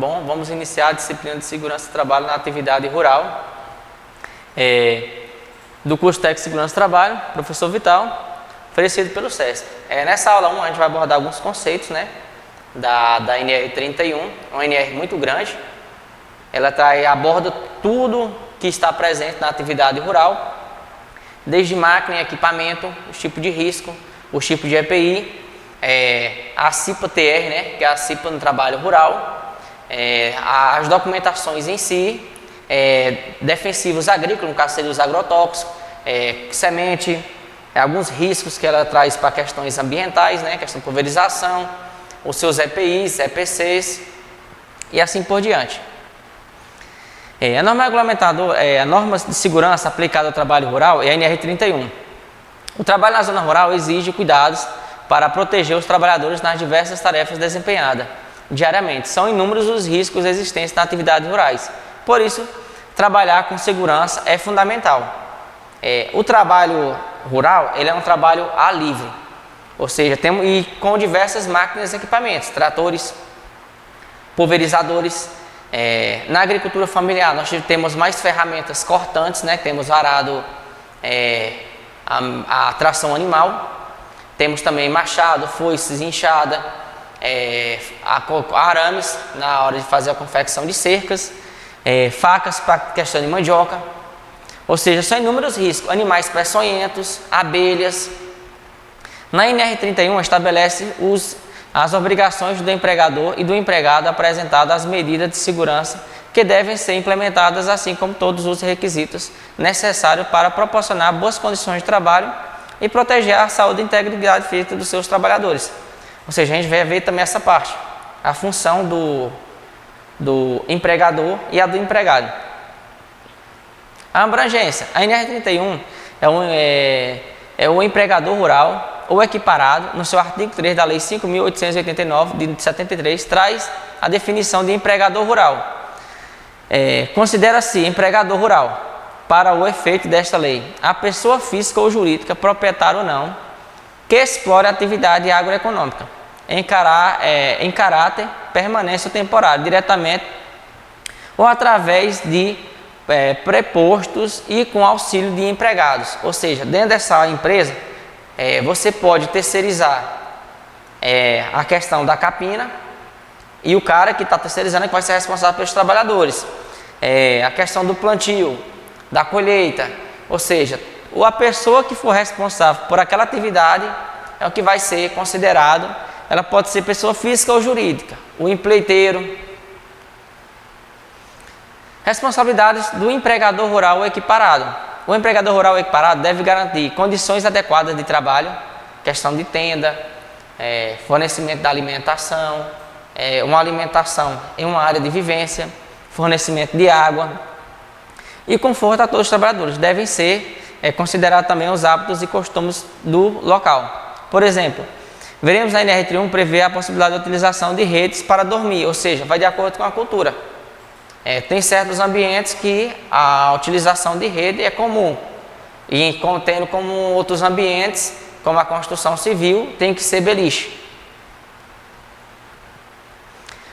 Bom, vamos iniciar a disciplina de segurança do trabalho na atividade rural do curso técnico de segurança do trabalho, professor Vital, oferecido pelo SESC. Nessa aula 1 a gente vai abordar alguns conceitos, né, da NR 31, uma NR muito grande. Ela aborda tudo que está presente na atividade rural, desde máquina e equipamento, os tipos de risco, os tipos de EPI, a CIPA-TR, né, que é a CIPA no trabalho rural, as documentações em si, defensivos agrícolas, no caso seria os agrotóxicos, semente, alguns riscos que ela traz para questões ambientais, né, questão de pulverização, os seus EPIs, EPCs e assim por diante. A norma regulamentadora, a norma de segurança aplicada ao trabalho rural é a NR 31. O trabalho na zona rural exige cuidados para proteger os trabalhadores nas diversas tarefas desempenhadas diariamente. São inúmeros os riscos existentes nas atividades rurais. Por isso, trabalhar com segurança é fundamental. O trabalho rural, ele é um trabalho ar livre, ou seja, e com diversas máquinas e equipamentos, tratores, pulverizadores. Na agricultura familiar, nós temos mais ferramentas cortantes, né? Temos arado, a tração animal, temos também machado, foices, enxada, arames na hora de fazer a confecção de cercas, facas para questão de mandioca, ou seja, são inúmeros riscos, animais peçonhentos, abelhas. Na NR 31 estabelece as obrigações do empregador e do empregado apresentadas as medidas de segurança que devem ser implementadas, assim como todos os requisitos necessários para proporcionar boas condições de trabalho e proteger a saúde e integridade física dos seus trabalhadores. Ou seja, a gente vai ver também essa parte, a função do empregador e a do empregado. A abrangência, a NR 31 é o empregador rural ou equiparado, no seu artigo 3 da Lei 5.889 de 73, traz a definição de empregador rural. Considera-se empregador rural, para o efeito desta lei, a pessoa física ou jurídica, proprietária ou não, que explore a atividade agroeconômica em caráter permanente ou temporário, diretamente ou através de prepostos e com auxílio de empregados. Ou seja, dentro dessa empresa, você pode terceirizar a questão da capina e o cara que está terceirizando é que vai ser responsável pelos trabalhadores. A questão do plantio, da colheita, ou seja, a pessoa que for responsável por aquela atividade é o que vai ser considerado. Ela pode ser pessoa física ou jurídica, o empleiteiro. Responsabilidades do empregador rural equiparado. O empregador rural equiparado deve garantir condições adequadas de trabalho, questão de tenda, fornecimento da alimentação, uma alimentação em uma área de vivência, fornecimento de água e conforto a todos os trabalhadores. Devem ser considerados também os hábitos e costumes do local. Por exemplo, veremos na NR 31 prever a possibilidade de utilização de redes para dormir, ou seja, vai de acordo com a cultura. Tem certos ambientes que a utilização de rede é comum, e tendo como outros ambientes, como a construção civil, tem que ser beliche.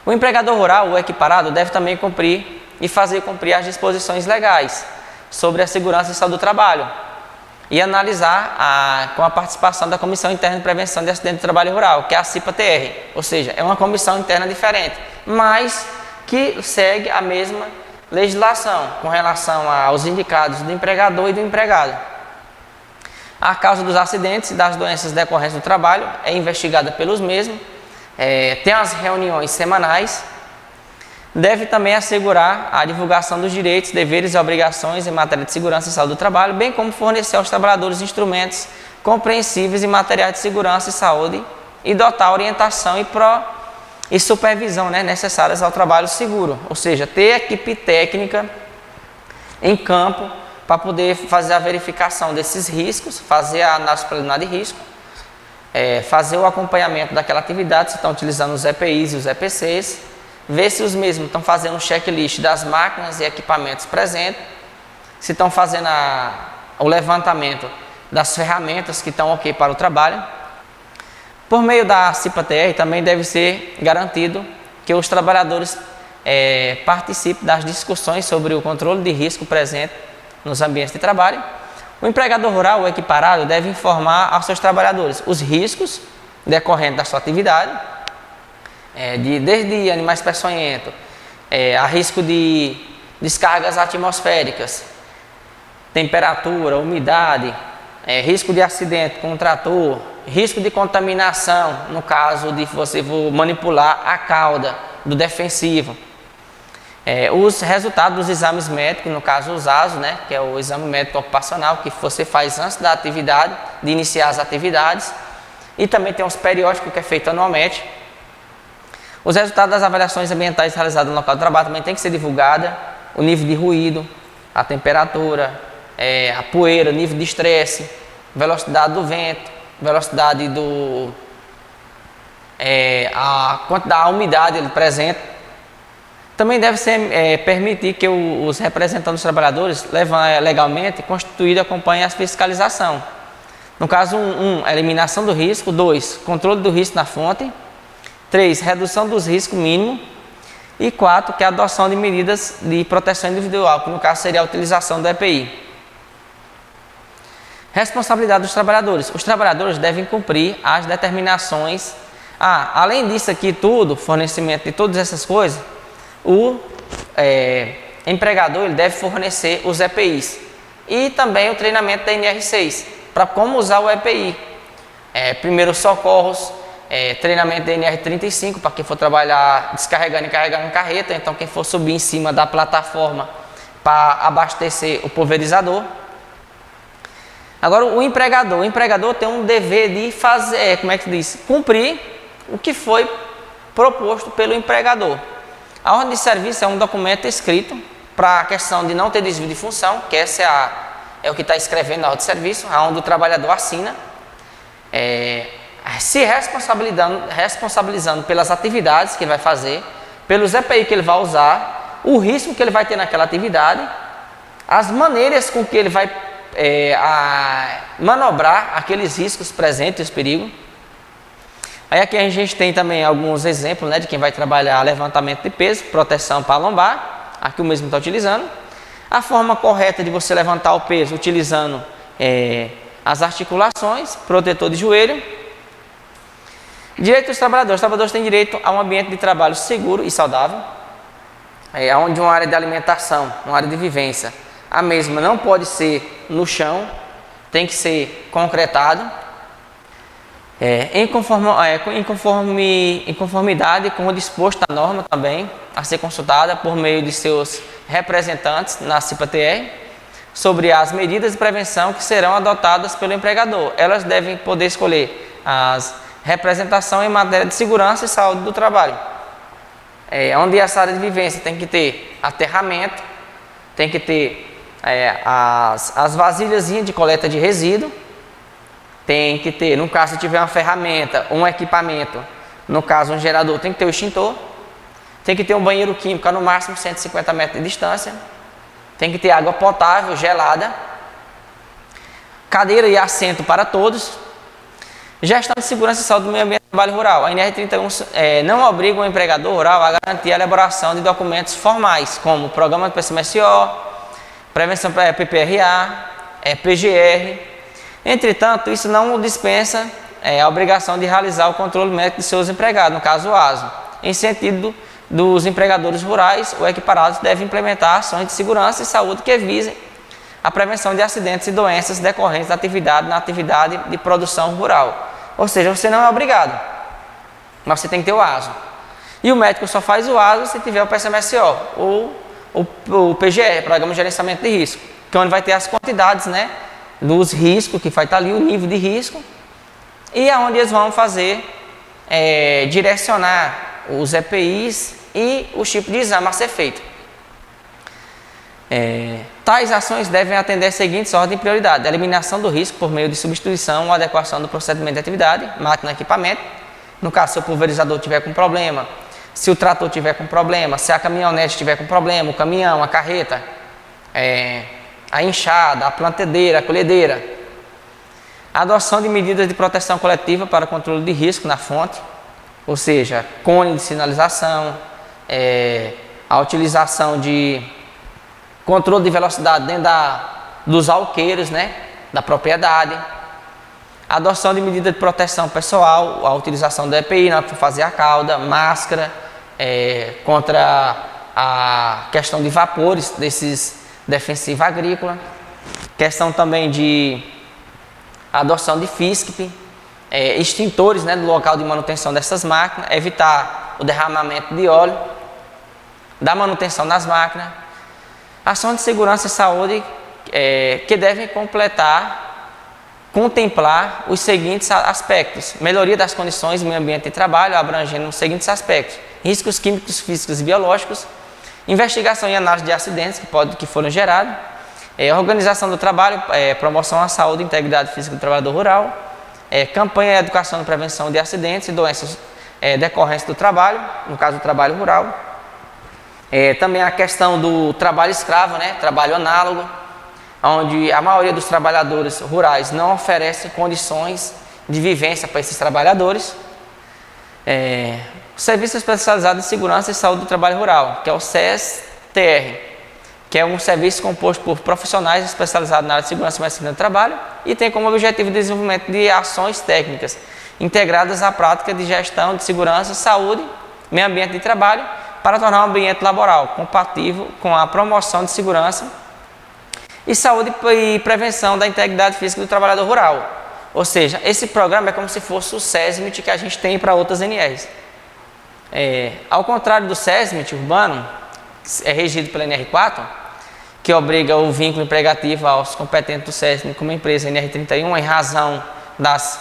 O empregador rural ou equiparado deve também cumprir e fazer cumprir as disposições legais sobre a segurança e saúde do trabalho e analisar com a participação da Comissão Interna de Prevenção de Acidentes de Trabalho Rural, que é a CIPA-TR, ou seja, é uma comissão interna diferente, mas que segue a mesma legislação com relação aos indicados do empregador e do empregado. A causa dos acidentes e das doenças decorrentes do trabalho é investigada pelos mesmos, tem as reuniões semanais, deve também assegurar a divulgação dos direitos, deveres e obrigações em matéria de segurança e saúde do trabalho, bem como fornecer aos trabalhadores instrumentos compreensíveis e materiais de segurança e saúde e dotar orientação e supervisão, né, necessárias ao trabalho seguro, ou seja, ter equipe técnica em campo para poder fazer a verificação desses riscos, fazer a análise preliminar de risco, fazer o acompanhamento daquela atividade, se estão utilizando os EPIs e os EPCs, ver se os mesmos estão fazendo um checklist das máquinas e equipamentos presentes, se estão fazendo o levantamento das ferramentas que estão ok para o trabalho. Por meio da CIPA-TR também deve ser garantido que os trabalhadores participe das discussões sobre o controle de risco presente nos ambientes de trabalho. O empregador rural ou equiparado deve informar aos seus trabalhadores os riscos decorrentes da sua atividade, desde animais peçonhentos, a risco de descargas atmosféricas, temperatura, umidade, risco de acidente com o trator, risco de contaminação, no caso de você manipular a cauda do defensivo. Os resultados dos exames médicos, no caso os ASO, né, que é o exame médico ocupacional, que você faz antes da atividade, de iniciar as atividades, e também tem os periódicos que é feito anualmente. Os resultados das avaliações ambientais realizadas no local de trabalho também tem que ser divulgada, o nível de ruído, a temperatura, a poeira, nível de estresse, velocidade do vento, velocidade a quantidade, a umidade presente. Também deve ser permitir que os representantes dos trabalhadores legalmente constituídos acompanhem a fiscalização. No caso 1, eliminação do risco. 2, controle do risco na fonte. 3, redução dos riscos mínimo. E 4, que é a adoção de medidas de proteção individual, que no caso seria a utilização do EPI. Responsabilidade dos trabalhadores. Os trabalhadores devem cumprir as determinações. Além disso aqui tudo, fornecimento de todas essas coisas, o empregador ele deve fornecer os EPIs e também o treinamento da NR6 para como usar o EPI. Primeiros socorros, treinamento da NR35 para quem for trabalhar descarregando e carregando em carreta, então quem for subir em cima da plataforma para abastecer o pulverizador. Agora o empregador tem um dever de fazer, cumprir o que foi proposto pelo empregador. A ordem de serviço é um documento escrito para a questão de não ter desvio de função, que essa é o que está escrevendo na ordem de serviço, onde o trabalhador assina, se responsabilizando pelas atividades que ele vai fazer, pelos EPI que ele vai usar, o risco que ele vai ter naquela atividade, as maneiras com que ele vai manobrar aqueles riscos presentes, os perigos. Aí aqui a gente tem também alguns exemplos, né, de quem vai trabalhar levantamento de peso, proteção para a lombar, aqui o mesmo está utilizando. A forma correta de você levantar o peso utilizando as articulações, protetor de joelho. Direito dos trabalhadores. Os trabalhadores têm direito a um ambiente de trabalho seguro e saudável, onde uma área de alimentação, uma área de vivência, a mesma não pode ser no chão, tem que ser concretado. Em conformidade com o disposto da norma também, a ser consultada por meio de seus representantes na CIPA-TR, sobre as medidas de prevenção que serão adotadas pelo empregador. Elas devem poder escolher as representação em matéria de segurança e saúde do trabalho, onde essa área de vivência tem que ter aterramento, tem que ter as vasilhazinhas de coleta de resíduo, tem que ter, no caso se tiver uma ferramenta, um equipamento, no caso um gerador, tem que ter o extintor, tem que ter um banheiro químico a no máximo 150 metros de distância, tem que ter água potável, gelada, cadeira e assento para todos. Gestão de segurança e saúde do meio ambiente e trabalho rural. A NR31 não obriga o empregador rural a garantir a elaboração de documentos formais, como Programa de PCMSO, Prevenção PPRA, PGR. Entretanto, isso não dispensa a obrigação de realizar o controle médico de seus empregados, no caso o ASO. Em sentido dos empregadores rurais ou equiparados devem implementar ações de segurança e saúde que visem a prevenção de acidentes e doenças decorrentes da atividade na atividade de produção rural. Ou seja, você não é obrigado, mas você tem que ter o ASO. E o médico só faz o ASO se tiver o PCMSO ou o PGR, Programa de Gerenciamento de Risco, que é onde vai ter as quantidades, né, dos riscos, que vai estar ali o nível de risco, e é onde eles vão fazer, direcionar os EPIs e os tipos de exame a ser feito. Tais ações devem atender as seguintes ordens de prioridade: a eliminação do risco por meio de substituição ou adequação do procedimento de atividade, máquina e equipamento. No caso, se o pulverizador tiver com problema, se o trator tiver com problema, se a caminhonete tiver com problema, o caminhão, a carreta, a enxada, a plantedeira, a colhedeira. A adoção de medidas de proteção coletiva para o controle de risco na fonte, ou seja, cone de sinalização, a utilização de controle de velocidade dentro dos alqueires, né, da propriedade, a adoção de medidas de proteção pessoal, a utilização do EPI na hora de fazer a cauda, máscara, contra a questão de vapores desses defensivos agrícolas, questão também de adoção de FISCP, extintores, né, do local de manutenção dessas máquinas, evitar o derramamento de óleo, da manutenção das máquinas, ações de segurança e saúde que devem contemplar os seguintes aspectos: melhoria das condições do meio ambiente de trabalho, abrangendo os seguintes aspectos: riscos químicos, físicos e biológicos, investigação e análise de acidentes que foram gerados, organização do trabalho, promoção à saúde e integridade física do trabalhador rural, campanha de educação e prevenção de acidentes e doenças decorrentes do trabalho, no caso do trabalho rural. Também a questão do trabalho escravo, né, trabalho análogo, onde a maioria dos trabalhadores rurais não oferece condições de vivência para esses trabalhadores. Serviço Especializado em Segurança e Saúde do Trabalho Rural, que é o SES-TR, que é um serviço composto por profissionais especializados na área de segurança e medicina do trabalho e tem como objetivo o desenvolvimento de ações técnicas integradas à prática de gestão de segurança, saúde, meio ambiente de trabalho, para tornar um ambiente laboral compatível com a promoção de segurança e saúde e prevenção da integridade física do trabalhador rural. Ou seja, esse programa é como se fosse o SESMIT que a gente tem para outras NRs. Ao contrário do SESMIT urbano, é regido pela NR4, que obriga o vínculo emregativo aos competentes do SESMIT como empresa NR31, em razão das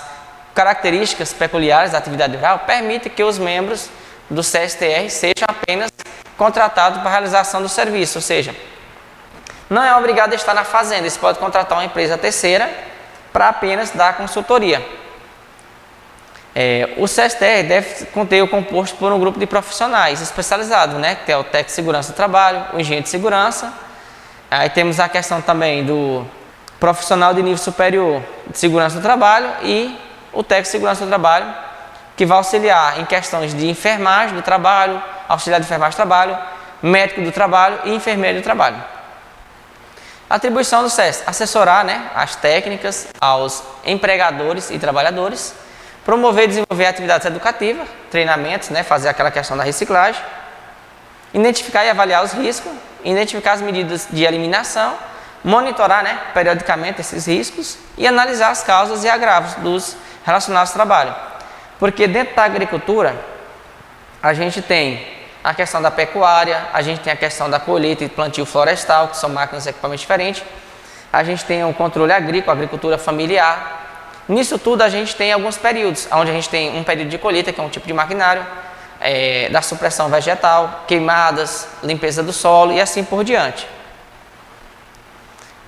características peculiares da atividade rural, permite que os membros do SES-TR sejam apenas contratados para a realização do serviço, ou seja, não é obrigado a estar na fazenda, eles podem contratar uma empresa terceira para apenas dar consultoria. O SES-TR deve conter o composto por um grupo de profissionais especializados, né, que é o técnico de segurança do trabalho, o engenheiro de segurança. Aí temos a questão também do profissional de nível superior de segurança do trabalho e o técnico de segurança do trabalho, que vai auxiliar em questões de enfermagem do trabalho, auxiliar de enfermagem do trabalho, médico do trabalho e enfermeiro do trabalho. A atribuição do SES: assessorar, né, as técnicas aos empregadores e trabalhadores, promover e desenvolver atividades educativas, treinamentos, né, fazer aquela questão da reciclagem, identificar e avaliar os riscos, identificar as medidas de eliminação, monitorar, né, periodicamente esses riscos e analisar as causas e agravos dos relacionados ao trabalho. Porque dentro da agricultura, a gente tem a questão da pecuária, a gente tem a questão da colheita e plantio florestal, que são máquinas e equipamentos diferentes, a gente tem o controle agrícola, a agricultura familiar. Nisso tudo a gente tem alguns períodos, onde a gente tem um período de colheita, que é um tipo de maquinário, da supressão vegetal, queimadas, limpeza do solo e assim por diante.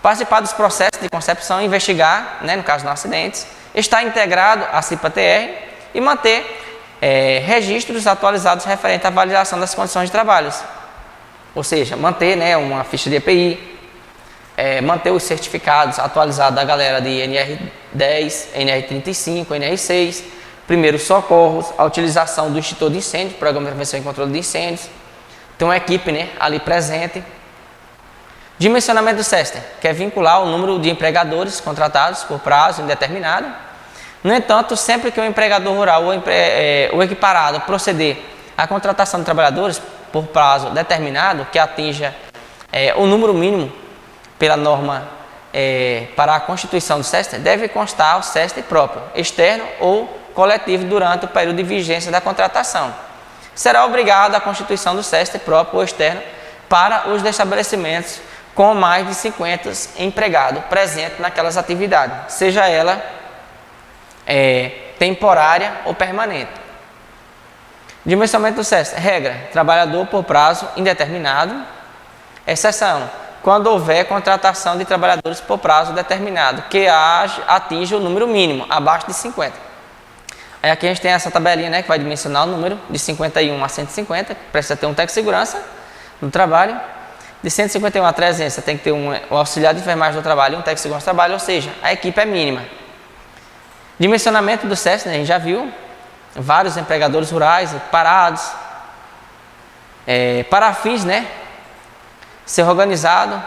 Participar dos processos de concepção, investigar, né, no caso de acidentes, estar integrado à CIPA-TR e manter registros atualizados referentes à avaliação das condições de trabalho. Ou seja, manter, né, uma ficha de EPI, manter os certificados atualizados da galera de NR10, NR35, NR6, primeiros socorros, a utilização do extintor de incêndio, Programa de Prevenção e Controle de Incêndios, tem uma equipe, né, ali presente. Dimensionamento do SESTER, que é vincular o número de empregadores contratados por prazo indeterminado. No entanto, sempre que o empregador rural ou equiparado proceder à contratação de trabalhadores por prazo determinado, que atinja o número mínimo pela norma para a constituição do SESTER, deve constar o SESTER próprio, externo ou coletivo durante o período de vigência da contratação. Será obrigado a constituição do SESTER próprio ou externo para os estabelecimentos com mais de 50 empregados presentes naquelas atividades, seja ela temporária ou permanente. Dimensionamento do SESTER: regra, trabalhador por prazo indeterminado. Exceção, quando houver contratação de trabalhadores por prazo determinado, que atinja o número mínimo, abaixo de 50. Aí aqui a gente tem essa tabelinha, né, que vai dimensionar o número de 51 a 150, precisa ter um técnico de segurança no trabalho. De 151 a 300, você tem que ter um auxiliar de enfermagem do trabalho e um técnico de segurança do trabalho, ou seja, a equipe é mínima. Dimensionamento do SESTER, né, a gente já viu, vários empregadores rurais parados. para fins, né, ser organizado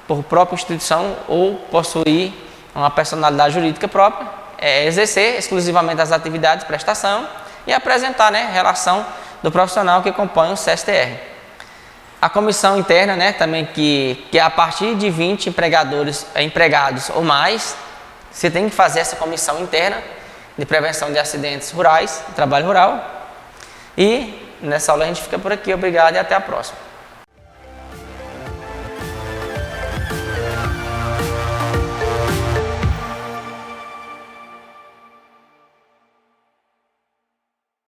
por própria instituição ou possuir uma personalidade jurídica própria, exercer exclusivamente as atividades de prestação e apresentar, né, relação do profissional que compõe o CSTR. A comissão interna, né, também que a partir de 20 empregados ou mais, você tem que fazer essa comissão interna de prevenção de acidentes rurais, trabalho rural. E nessa aula a gente fica por aqui. Obrigado e até a próxima.